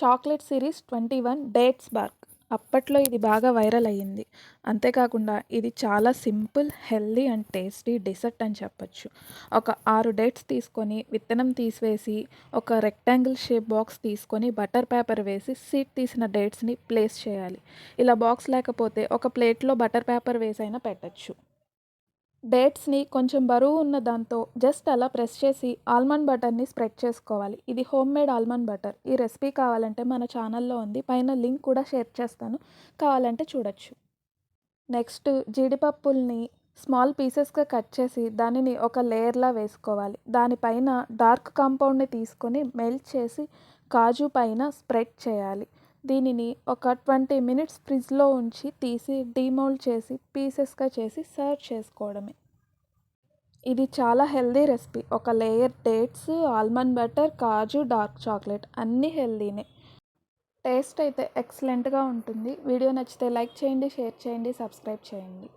Chocolate series 21 dates bar. అప్పట్లో ఇది బాగా వైరల్ అయ్యింది. అంతేకాకుండా ఇది చాలా simple, healthy and tasty dessert అని చెప్పొచ్చు. ఒక 6 డేట్స్ తీసుకొని, విత్తనం తీసివేసి, ఒక రెక్టాంగిల్ షేప్ బాక్స్ తీసుకొని, బటర్ పేపర్ వేసి, సీడ్ తీసిన డేట్స్‌ని ప్లేస్ చేయాలి. ఇలా బాక్స్ లేకపోతే ఒక ప్లేట్‌లో బటర్ పేపర్ వేసైనా పెట్టొచ్చు. డేట్స్‌ని కొంచెం బరువు ఉన్న దాంతో జస్ట్ అలా ప్రెస్ చేసి ఆల్మండ్ బటర్‌ని స్ప్రెడ్ చేసుకోవాలి. ఇది హోమ్‌మేడ్ ఆల్మండ్ బటర్. ఈ రెసిపీ కావాలంటే మన ఛానల్‌లో ఉంది. పైన లింక్ కూడా షేర్ చేస్తాను. కావాలంటే చూడొచ్చు. నెక్స్ట్ జీడిపప్పుల్ని స్మాల్ పీసెస్‌గా కట్ చేసి దానిని ఒక లేయర్‌లా వేసుకోవాలి. దానిపైన డార్క్ కాంపౌండ్‌ని తీసుకొని మెల్ట్ చేసి కాజు పైన స్ప్రెడ్ చేయాలి. దీనిని ఒక 20 మినిట్స్ ఫ్రిడ్జ్‌లో ఉంచి తీసి డీమోల్డ్ చేసి పీసెస్‌గా చేసి సర్వ్ చేసుకోవడమే. ఇది చాలా హెల్తీ రెసిపీ. ఒక లేయర్ డేట్స్, ఆల్మండ్ బటర్, కాజు, డార్క్ చాక్లెట్ అన్నీ హెల్తీనే. టేస్ట్ అయితే ఎక్సలెంట్‌గా ఉంటుంది. వీడియో నచ్చితే లైక్ చేయండి, షేర్ చేయండి, సబ్స్క్రైబ్ చేయండి.